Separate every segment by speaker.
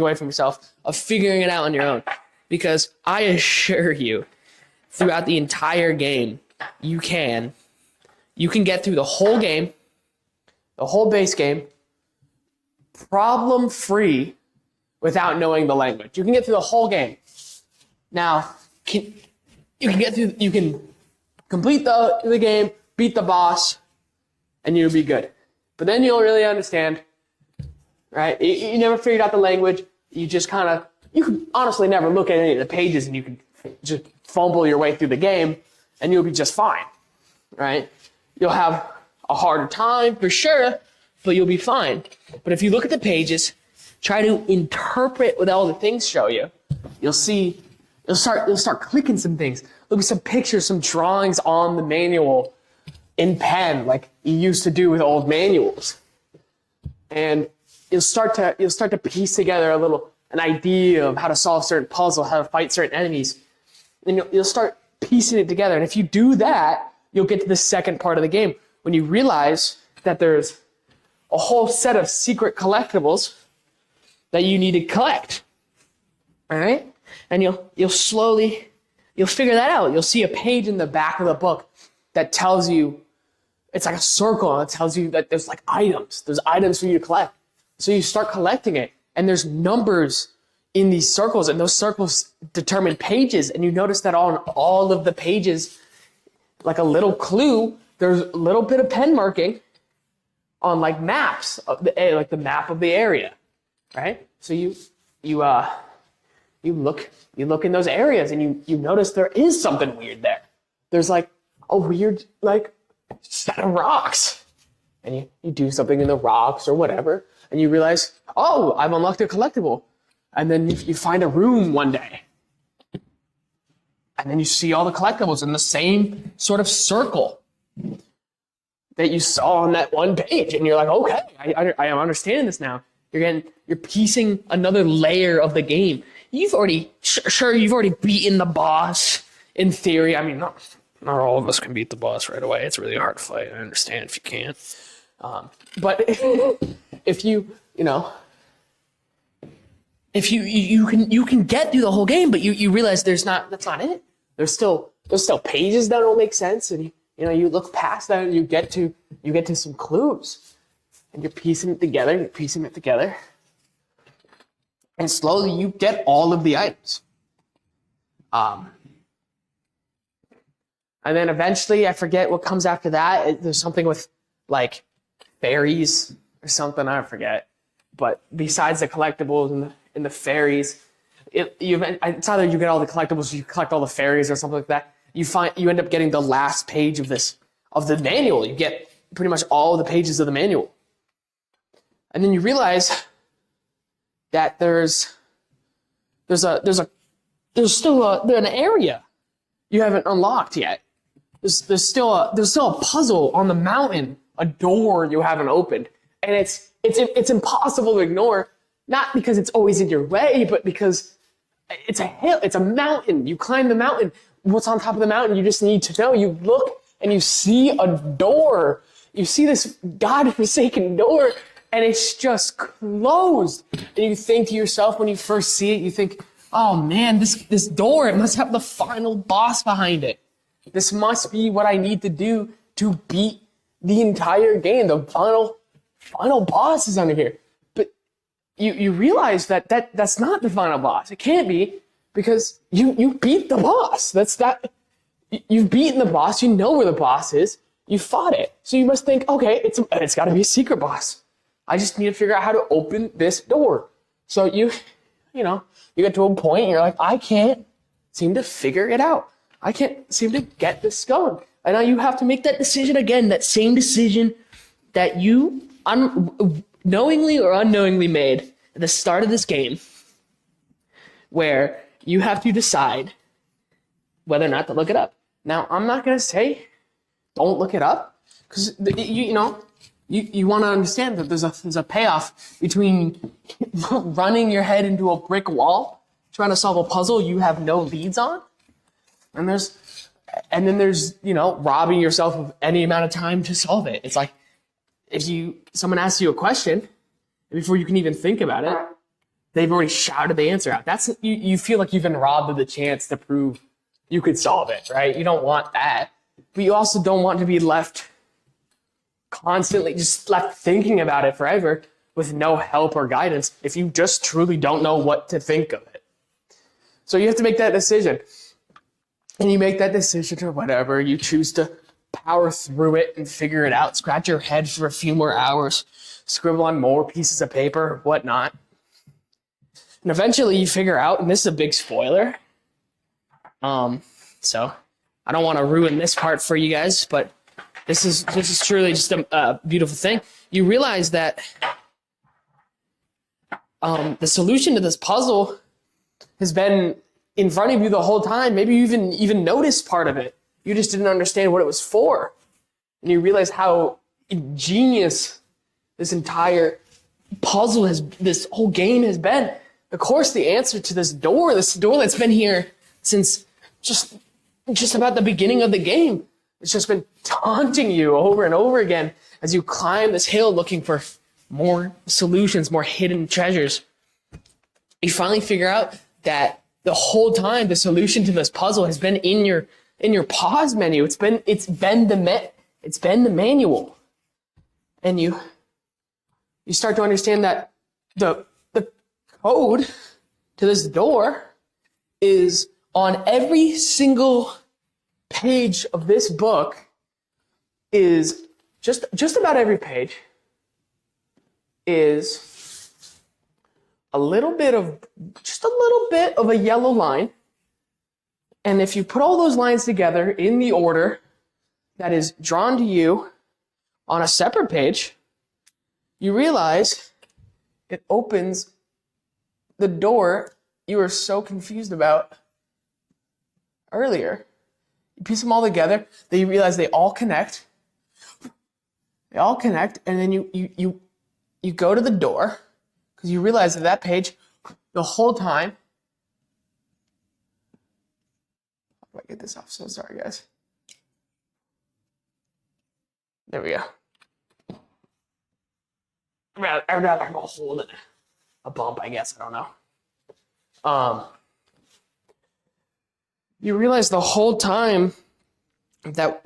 Speaker 1: away from yourself of figuring it out on your own. Because I assure you, throughout the entire game, you can get through the whole game, the whole base game, problem-free without knowing the language. You can get through the whole game. Now, you can complete the game, beat the boss, and you'll be good. But then you'll really understand, right? You never figured out the language. You just you can honestly never look at any of the pages, and you can just fumble your way through the game, and you'll be just fine, right? You'll have a harder time for sure, but you'll be fine. But if you look at the pages, try to interpret what all the things show you, you'll start clicking some things. There'll be some pictures, some drawings on the manual in pen, like you used to do with old manuals. And you'll start to piece together an idea of how to solve certain puzzle, how to fight certain enemies. And you'll start piecing it together. And if you do that, you'll get to the second part of the game when you realize that there's a whole set of secret collectibles that you need to collect. All right? And you'll figure that out. You'll see a page in the back of the book that tells you, it's like a circle, and it tells you that there's like items. There's items for you to collect. So you start collecting it, and there's numbers in these circles, and those circles determine pages, and you notice that on all of the pages, like a little clue, there's a little bit of pen marking on like maps of like the map of the area, right? So you look in those areas, and you notice there is something weird there. There's like a weird like set of rocks, and you do something in the rocks or whatever, and you realize, oh, I've unlocked a collectible. And then you find a room one day, and then you see all the collectibles in the same sort of circle that you saw on that one page, and you're like, okay, I am understanding this now. You're piecing another layer of the game. You've already beaten the boss in theory. I mean, not all of us can beat the boss right away. It's really a hard fight. I understand if you can't. But if you can get through the whole game, but you realize that's not it. There's still pages that don't make sense, and you look past that, and you get to some clues, and you're piecing it together, and slowly you get all of the items. And then eventually, I forget what comes after that. There's something with like fairies or something, I forget. But besides the collectibles and the fairies, it's either you get all the collectibles, or you collect all the fairies, or something like that. You end up getting the last page of the manual. You get pretty much all the pages of the manual, and then you realize that there's still an area you haven't unlocked yet. There's still a puzzle on the mountain, a door you haven't opened, and it's impossible to ignore. Not because it's always in your way, but because it's a hill, it's a mountain. You climb the mountain. What's on top of the mountain? You just need to know. You look and you see a door. You see this godforsaken door, and it's just closed. And you think to yourself when you first see it, you think, oh man, this door, it must have the final boss behind it. This must be what I need to do to beat the entire game. The final boss is under here. You realize that's not the final boss. It can't be, because you beat the boss. You've beaten the boss. You know where the boss is. You fought it. So you must think, okay, it's got to be a secret boss. I just need to figure out how to open this door. So you get to a point and you're like, I can't seem to figure it out. I can't seem to get this going. And now you have to make that decision again, that same decision that you knowingly or unknowingly made at the start of this game, where you have to decide whether or not to look it up. Now, I'm not going to say don't look it up, because you want to understand that there's a payoff between running your head into a brick wall trying to solve a puzzle you have no leads on, and then there's robbing yourself of any amount of time to solve it. It's like, if someone asks you a question, before you can even think about it, they've already shouted the answer out. That's you feel like you've been robbed of the chance to prove you could solve it, right? You don't want that. But you also don't want to be left constantly just left thinking about it forever with no help or guidance if you just truly don't know what to think of it. So you have to make that decision. And you make that decision or whatever. You choose to power through it and figure it out. Scratch your head for a few more hours. Scribble on more pieces of paper, whatnot. And eventually you figure out, and this is a big spoiler. So I don't want to ruin this part for you guys, but this is truly just a beautiful thing. You realize that the solution to this puzzle has been in front of you the whole time. Maybe you even noticed part of it. You just didn't understand what it was for. And you realize how ingenious this entire puzzle this whole game has been. Of course, the answer to this door that's been here since just about the beginning of the game. It's just been taunting you over and over again as you climb this hill looking for more solutions, more hidden treasures. You finally figure out that the whole time the solution to this puzzle has been in your pause menu. It's been the manual. And you start to understand that the code to this door is on every single page of this book. Is just about every page is a little bit of a yellow line. And if you put all those lines together in the order that is drawn to you on a separate page, you realize it opens the door you were so confused about earlier. You piece them all together, then you realize they all connect. And then you go to the door because you realize that page the whole time. How do I get this off? So sorry, guys. There we go. I'd rather have a hole than a bump, I guess. I don't know. You realize the whole time that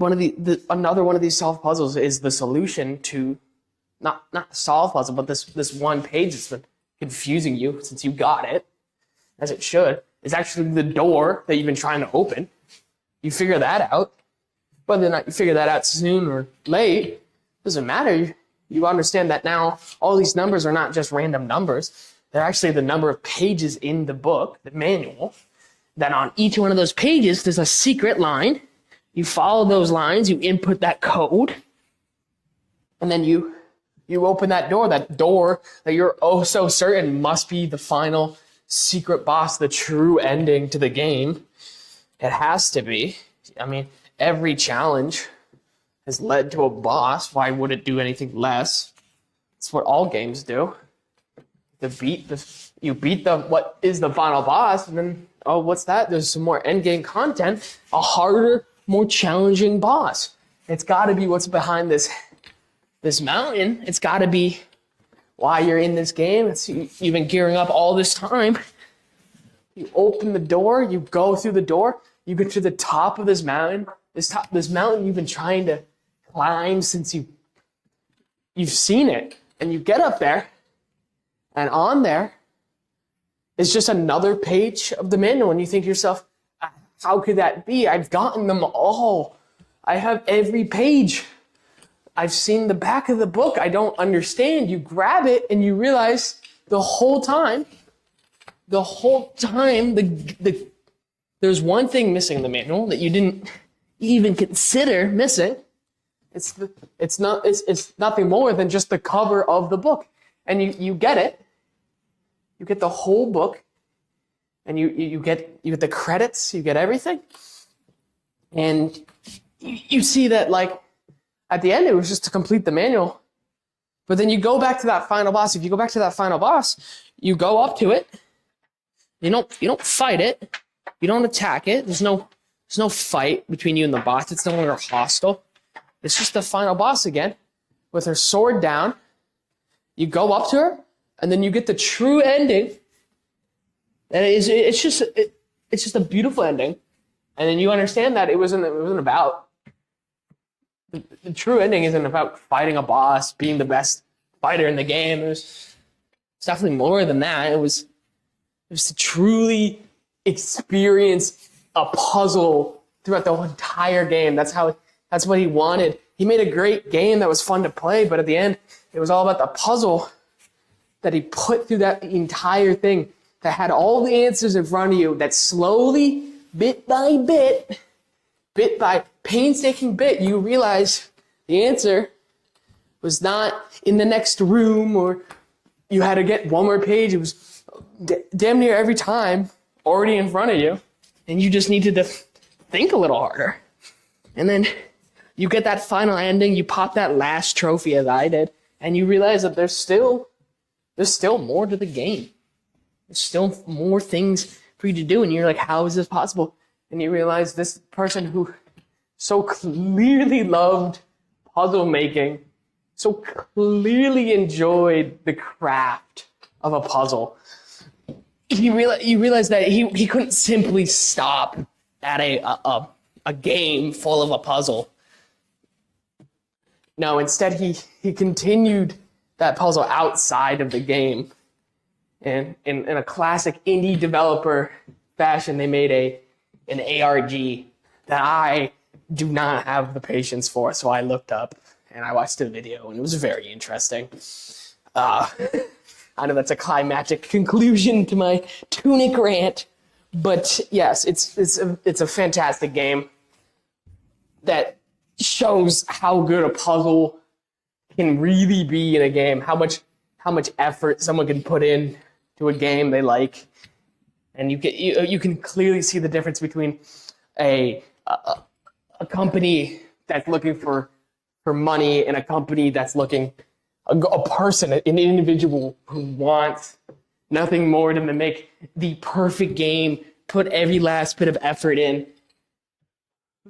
Speaker 1: another one of these solved puzzles is the solution to not the solved puzzle, but this one page that's been confusing you since you got it, as it should, is actually the door that you've been trying to open. You figure that out. Whether or not you figure that out soon or late, doesn't matter. You understand that now all these numbers are not just random numbers. They're actually the number of pages in the book, the manual, that on each one of those pages, there's a secret line. You follow those lines, you input that code, and then you open that door that you're oh so certain must be the final secret boss, the true ending to the game. It has to be. I mean, every challenge has led to a boss. Why would it do anything less? It's what all games do. You beat what is the final boss, and then, oh, what's that? There's some more endgame content, a harder, more challenging boss. It's got to be what's behind this mountain. It's got to be why you're in this game. You've been gearing up all this time. You open the door, you go through the door, you get to the top of this mountain. This mountain you've been trying to climb since you've seen it, and you get up there, and on there is just another page of the manual, and you think to yourself, how could that be? I've gotten them all. I have every page. I've seen the back of the book. I don't understand. You grab it and you realize the whole time, there's one thing missing in the manual that you didn't even consider missing. It's nothing more than just the cover of the book. And you get it. You get the whole book, and you get the credits, you get everything. And you see that, like, at the end it was just to complete the manual. But then you go back to that final boss. If you go back to that final boss, you go up to it. You don't fight it. You don't attack it. There's no fight between you and the boss. It's no longer hostile. It's just the final boss again, with her sword down. You go up to her, and then you get the true ending And it's just a beautiful ending. And then you understand that it wasn't about the true ending isn't about fighting a boss, being the best fighter in the game. It's definitely more than that. It was to truly experience a puzzle throughout the whole entire game. That's what he wanted. He made a great game that was fun to play, but at the end, it was all about the puzzle that he put through that entire thing, that had all the answers in front of you, that slowly, bit by painstaking bit, you realize the answer was not in the next room, or you had to get one more page. It was damn near every time already in front of you, and you just needed to think a little harder. And then you get that final ending, you pop that last trophy as I did, and you realize that there's still more to the game. There's still more things for you to do, and you're like, how is this possible? And you realize this person who so clearly loved puzzle making, so clearly enjoyed the craft of a puzzle, you realize that he couldn't simply stop at a game full of a puzzle. No, instead he continued that puzzle outside of the game. And in a classic indie developer fashion, they made an ARG that I do not have the patience for, so I looked up and I watched a video, and it was very interesting. I know that's a climactic conclusion to my Tunic rant, but yes, it's a fantastic game that shows how good a puzzle can really be in a game, how much effort someone can put in to a game they like, and you can clearly see the difference between a company that's looking for money and a company that's looking a person, an individual who wants nothing more than to make the perfect game, put every last bit of effort in,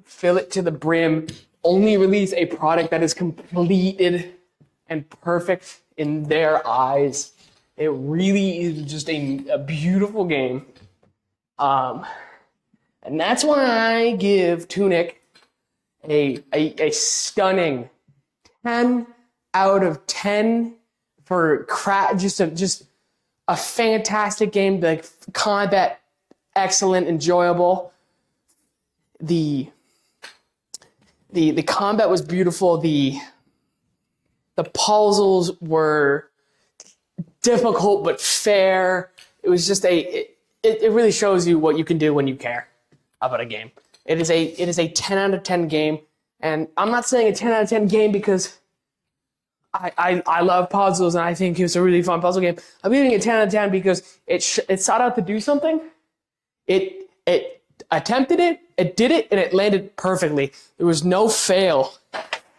Speaker 1: fill it to the brim, only release a product that is completed and perfect in their eyes. It really is just a beautiful game. And that's why I give Tunic a stunning 10 out of 10 for just a fantastic game. The combat, excellent, enjoyable. The combat was beautiful. The puzzles were difficult but fair. It was just it really shows you what you can do when you care about a game. It is a 10 out of 10 game, and I'm not saying a 10 out of 10 game because I love puzzles and I think it's a really fun puzzle game. I'm giving it a 10 out of 10 because it sought out to do something. It attempted it, it did it, and it landed perfectly. There was no fail,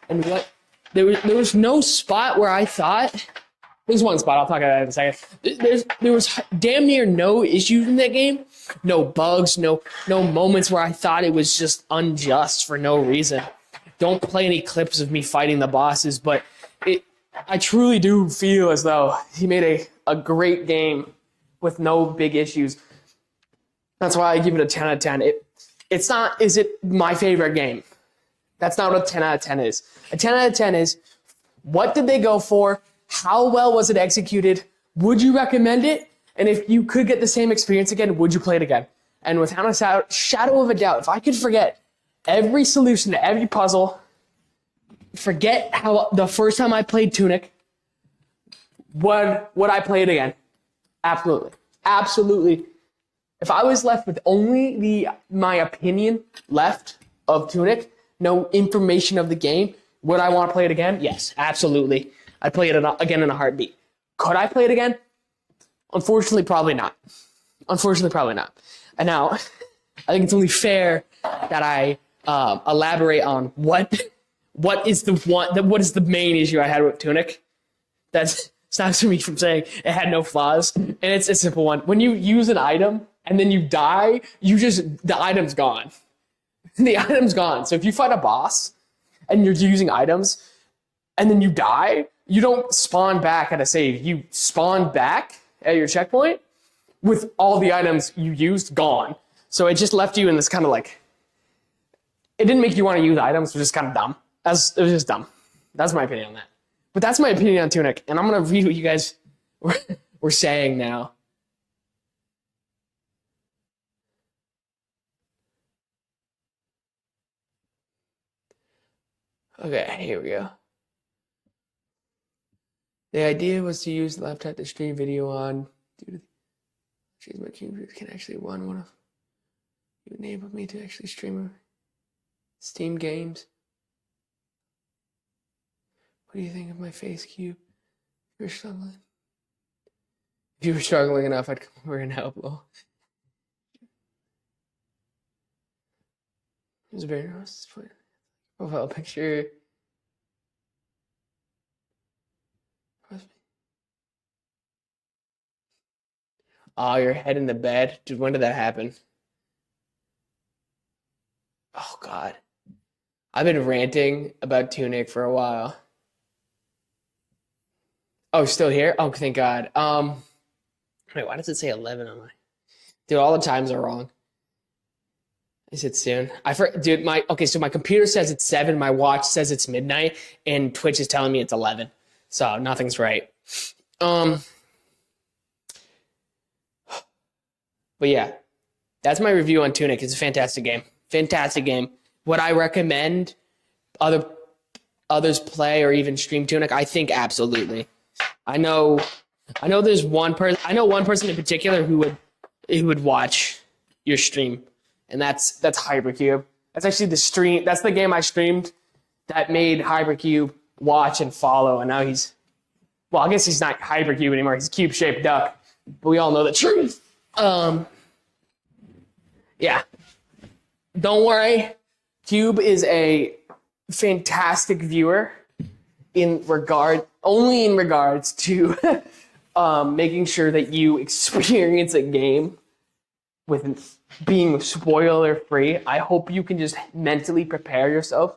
Speaker 1: and there was no spot where I thought. There's one spot, I'll talk about that in a second. There was damn near no issues in that game. No bugs, no moments where I thought it was just unjust for no reason. Don't play any clips of me fighting the bosses, but I truly do feel as though he made a great game with no big issues. That's why I give it a 10 out of 10. It's not, is it my favorite game? That's not what a 10 out of 10 is. A 10 out of 10 is, what did they go for? How well was it executed? Would you recommend it? And if you could get the same experience again, would you play it again? And without a shadow of a doubt, if I could forget every solution to every puzzle, forget how the first time I played Tunic, would I play it again? Absolutely. Absolutely. If I was left with only my opinion left of Tunic, no information of the game, would I want to play it again? Yes, absolutely. I'd play it again in a heartbeat. Could I play it again? Unfortunately, probably not. And now, I think it's only fair that I elaborate on what is the main issue I had with Tunic. That stops me from saying it had no flaws. And it's a simple one. When you use an item and then you die, the item's gone. The item's gone. So if you fight a boss and you're using items and then you die, you don't spawn back at a save. You spawn back at your checkpoint, with all the items you used gone. So it just left you in this kind of like, it didn't make you want to use items, which is kind of dumb. It was just dumb. That's my opinion on that. But that's my opinion on Tunic, and I'm going to read what you guys were saying now. Okay, here we go. The idea was to use the laptop to stream video on. Dude, my computer can actually run one of. You enabled me to actually stream Steam games. What do you think of my face cube? If you're struggling. If you were struggling enough, I'd come over and help. Lol. It was very nice. Profile picture. Oh, your head in the bed. Dude, when did that happen? Oh, God. I've been ranting about Tunic for a while. Oh, still here? Oh, thank God. Wait, why does it say 11 on my... Dude, all the times are wrong. Is it soon? Dude, so my computer says it's 7, my watch says it's midnight, and Twitch is telling me it's 11. So nothing's right. But yeah, that's my review on Tunic. It's a fantastic game. Fantastic game. Would I recommend others play or even stream Tunic? I think absolutely. I know there's one person. I know one person in particular who would watch your stream, and that's Hypercube. That's actually the stream. That's the game I streamed that made Hypercube watch and follow. And now I guess he's not Hypercube anymore. He's a cube-shaped duck. But we all know the truth. Yeah. Don't worry. Cube is a fantastic viewer only in regards to making sure that you experience a game with being spoiler free. I hope you can just mentally prepare yourself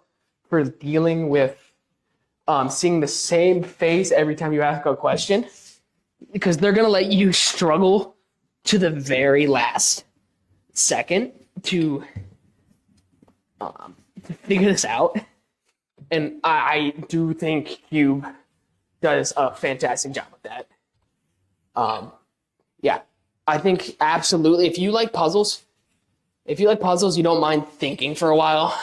Speaker 1: for dealing with seeing the same face every time you ask a question, because they're going to let you struggle to the very last second to figure this out. And I do think Cube does a fantastic job with that. Yeah, I think absolutely. If you like puzzles, you don't mind thinking for a while,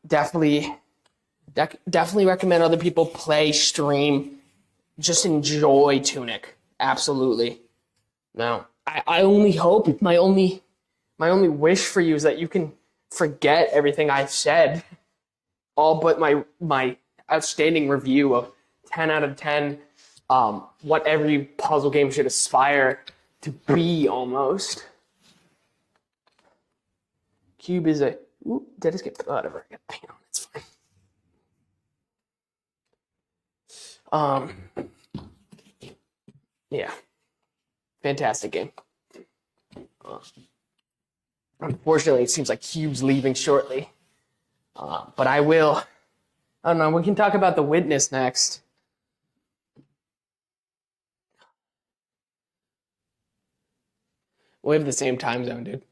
Speaker 1: definitely recommend other people play, stream, just enjoy Tunic. Absolutely. Now, I only hope, my only wish for you is that you can forget everything I've said, all but my outstanding review of 10 out of 10, what every puzzle game should aspire to be almost. Cube is a... Ooh, did I just get... Whatever, I got paint on, it's fine. Yeah. Fantastic game. Unfortunately, it seems like Cube's leaving shortly. But I don't know, we can talk about The Witness next. We have the same time zone, dude.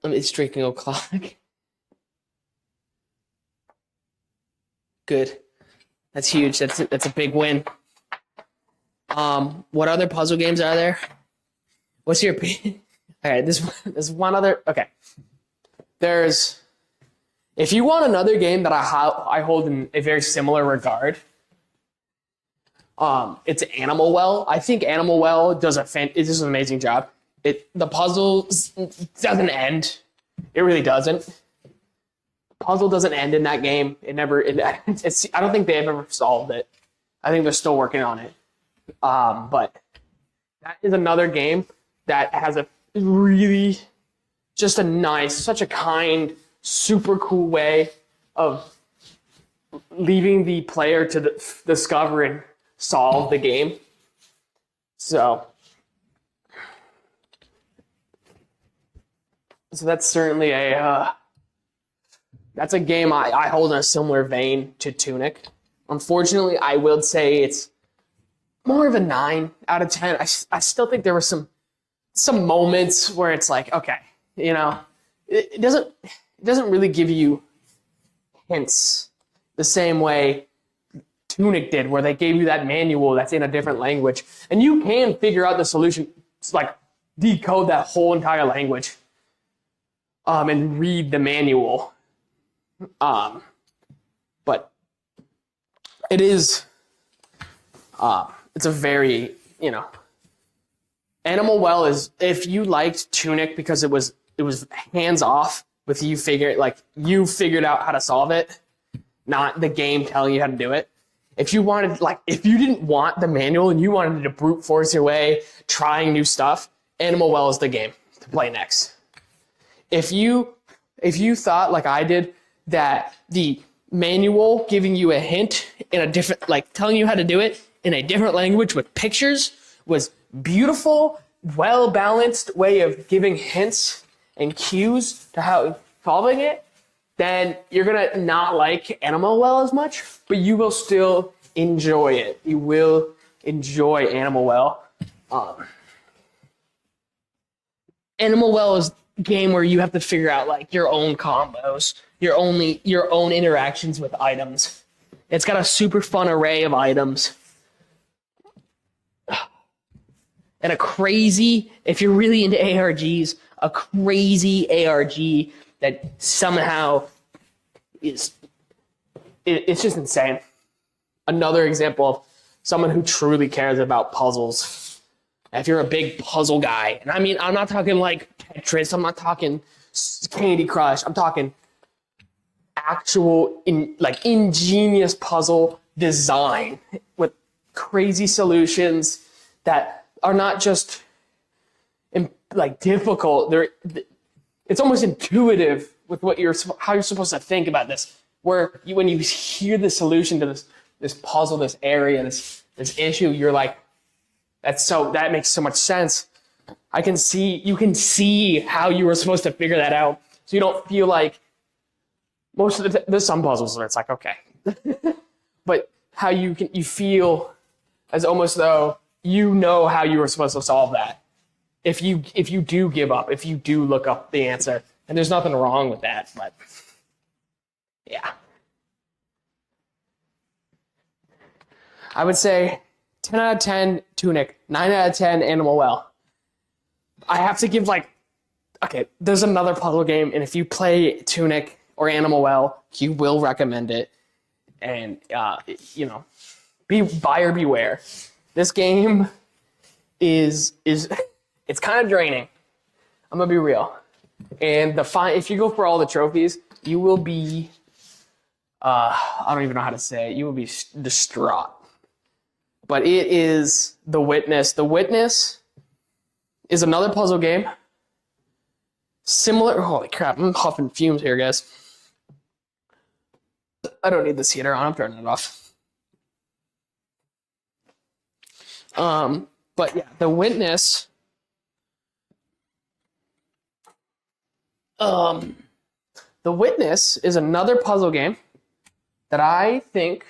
Speaker 1: It's striking o'clock. Good. That's huge. That's a big win. What other puzzle games are there? What's your opinion? All right, there's one other. Okay. If you want another game that I hold in a very similar regard, it's Animal Well. I think Animal Well does an amazing job. The puzzle doesn't end. It really doesn't. The puzzle doesn't end in that game. I don't think they've ever solved it. I think they're still working on it. But that is another game that has a really just a nice, such a kind, super cool way of leaving the player to discover and solve the game. So that's certainly that's a game I hold in a similar vein to Tunic. Unfortunately, I will say it's more of a 9 out of 10. I still think there were some moments where it's like, okay, you know, it doesn't really give you hints the same way Tunic did, where they gave you that manual that's in a different language, and you can figure out the solution, like decode that whole entire language, and read the manual. But it is, it's a very, you know, Animal Well is, if you liked Tunic because it was hands off with you figured out how to solve it, not the game telling you how to do it. If you didn't want the manual and you wanted to brute force your way, trying new stuff, Animal Well is the game to play next. If you thought, like I did, that the manual giving you a hint in a different, like telling you how to do it in a different language with pictures was beautiful, well-balanced way of giving hints and cues to how solving it, then you're going to not like Animal Well as much, but you will still enjoy it. You will enjoy Animal Well. Animal Well is a game where you have to figure out like your own combos, your own interactions with items. It's got a super fun array of items. And a crazy, if you're really into ARGs, a crazy ARG that somehow it's just insane. Another example of someone who truly cares about puzzles. If you're a big puzzle guy, and I mean, I'm not talking like Tetris, I'm not talking Candy Crush, I'm talking actual ingenious puzzle design with crazy solutions that are not just like difficult. It's almost intuitive with how you're supposed to think about this. When you hear the solution to this puzzle, this area, this issue, you're like, that makes so much sense. You can see how you were supposed to figure that out. So you don't feel like most of there's some puzzles where it's like, okay, but how you feel as almost though you know how you were supposed to solve that. If you do give up, if you do look up the answer, and there's nothing wrong with that, but yeah. I would say 10 out of 10 Tunic, 9 out of 10 Animal Well. I have to give okay, there's another puzzle game, and if you play Tunic or Animal Well, you will recommend it. And, buyer beware. This game is it's kind of draining. I'm going to be real. And if you go for all the trophies, you will be, I don't even know how to say it, you will be distraught. But it is The Witness. The Witness is another puzzle game. Similar, holy crap, I'm huffing fumes here, guys. I don't need this heater on, I'm turning it off. But yeah, The Witness, The Witness is another puzzle game that I think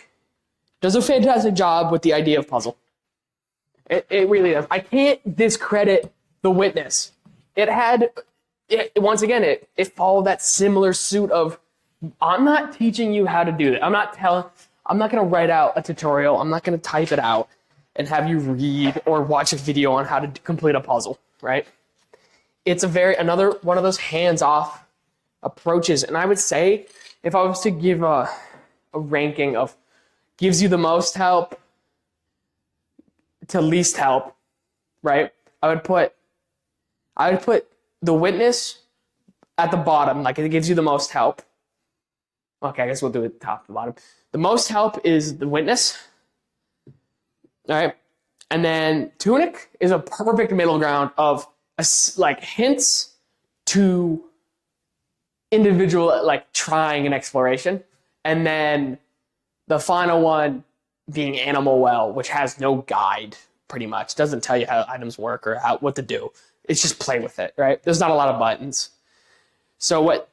Speaker 1: does a fantastic job with the idea of puzzle. It really does. I can't discredit The Witness. Once again, it followed that similar suit of, I'm not teaching you how to do that. I'm not going to write out a tutorial. I'm not going to type it out and have you read or watch a video on how to complete a puzzle, right? It's another one of those hands-off approaches. And I would say, if I was to give a ranking of gives you the most help to least help, right? I would put The Witness at the bottom, like it gives you the most help. Okay, I guess we'll do it top to bottom. The most help is The Witness. All right. And then Tunic is a perfect middle ground of hints to individual trying and exploration. And then the final one being Animal Well, which has no guide pretty much. Doesn't tell you how items work or what to do. It's just play with it, right? There's not a lot of buttons. So what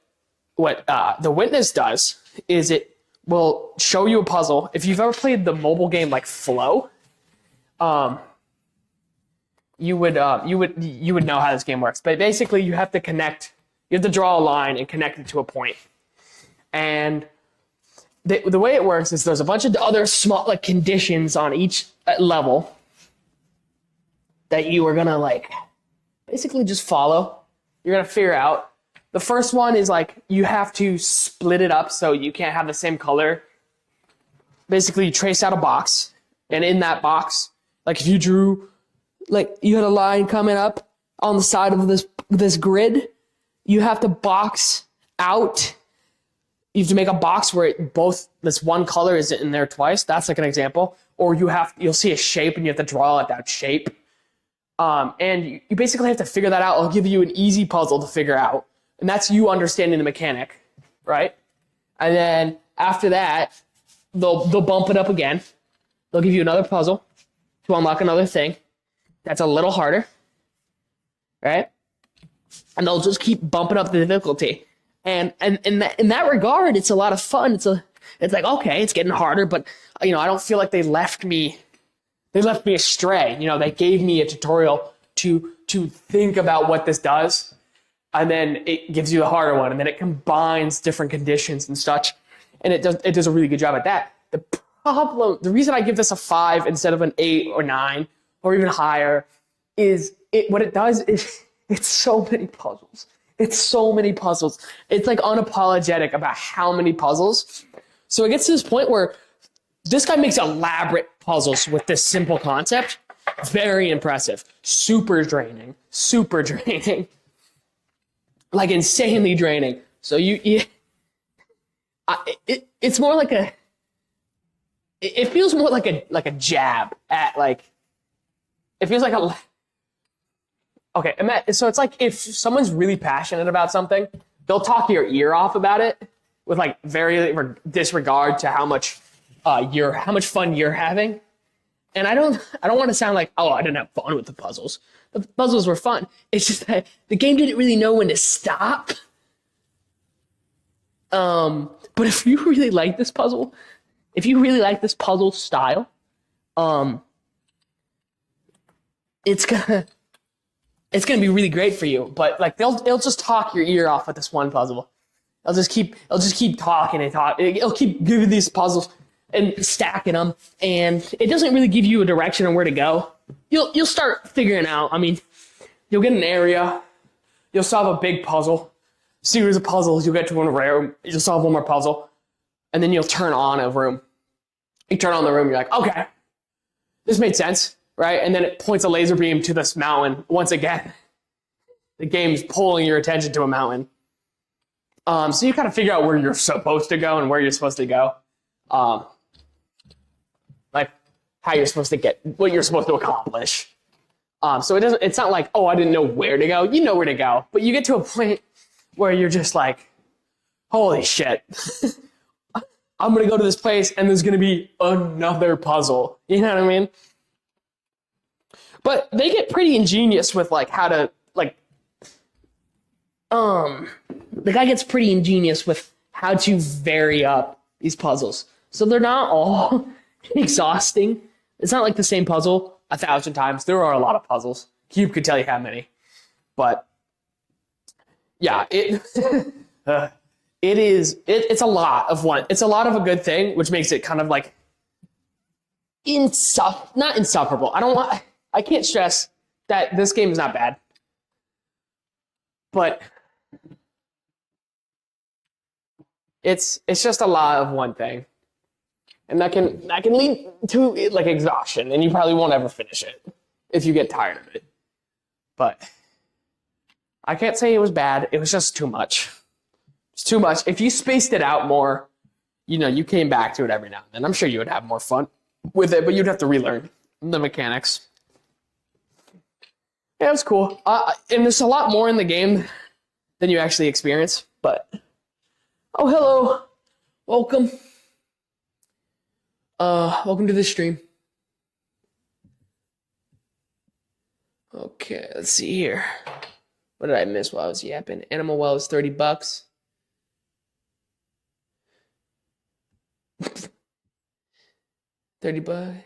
Speaker 1: The Witness does is it will show you a puzzle. If you've ever played the mobile game like Flow, um, you would know how this game works. But basically, you have to draw a line and connect it to a point. And the way it works is there's a bunch of other small like conditions on each level that you are gonna like basically just follow. You're gonna figure out. The first one is like you have to split it up so you can't have the same color. Basically, you trace out a box, and in that box, like if you drew, like you had a line coming up on the side of this grid, you have to box out. You have to make a box where this one color is in there twice. That's like an example. Or you'll see a shape and you have to draw out that shape. And you basically have to figure that out. I'll give you an easy puzzle to figure out. And that's you understanding the mechanic, right? And then after that, they'll bump it up again. They'll give you another puzzle to unlock another thing that's a little harder, right? And they'll just keep bumping up the difficulty. And in that regard, it's a lot of fun. It's like, okay, it's getting harder, but I don't feel like they left me astray. They gave me a tutorial to think about what this does, and then it gives you the harder one, and then it combines different conditions and such, and it does a really good job at that. The reason I give this a 5 instead of an 8 or 9 or even higher is what it does is it's so many puzzles. It's so many puzzles. It's like unapologetic about how many puzzles. So it gets to this point where this guy makes elaborate puzzles with this simple concept. Very impressive. Super draining. Like insanely draining. So it's more like it feels more like a jab at like, it feels like a, okay, so it's like if someone's really passionate about something, they'll talk your ear off about it with like very disregard to how much fun you're having. And I don't want to sound like, oh, I didn't have fun with the puzzles. The puzzles were fun. It's just that the game didn't really know when to stop. But if you really like this puzzle style, it's gonna be really great for you. But like they'll just talk your ear off with this one puzzle. They'll just keep talking and talking. It'll keep giving these puzzles and stacking them, and it doesn't really give you a direction on where to go. You'll start figuring out. I mean, you'll get an area, you'll solve a big puzzle, series of puzzles. You'll get to one room, you'll solve one more puzzle, and then you'll turn on a room. You turn on the room, you're like, okay, this made sense, right? And then it points a laser beam to this mountain. Once again, the game's pulling your attention to a mountain. So you kind of figure out where you're supposed to go and where you're supposed to go. Like how you're supposed to get what you're supposed to accomplish. So it's not like, oh, I didn't know where to go. You know where to go, but you get to a point where you're just like, holy shit. I'm going to go to this place and there's going to be another puzzle. You know what I mean? But they get pretty ingenious with like how to like, the guy gets pretty ingenious with how to vary up these puzzles. So they're not all exhausting. It's not like the same puzzle 1,000 times. There are a lot of puzzles. Cube could tell you how many. But yeah, it's a lot of one. It's a lot of a good thing, which makes it kind of like not insufferable. I can't stress that this game is not bad. But it's just a lot of one thing. And that can lead to like exhaustion, and you probably won't ever finish it if you get tired of it. But I can't say it was bad. It was just too much. It's too much. If you spaced it out more, you came back to it every now and then, I'm sure you would have more fun with it, but you'd have to relearn the mechanics. Yeah, it was cool. And there's a lot more in the game than you actually experience, but oh, hello. Welcome. Welcome to the stream. Okay, let's see here. What did I miss while I was yapping? Animal Well is $30. $30.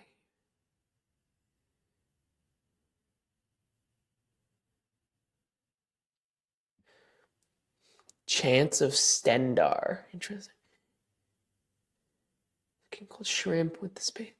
Speaker 1: Chance of Stendar. Interesting. King called shrimp with the space.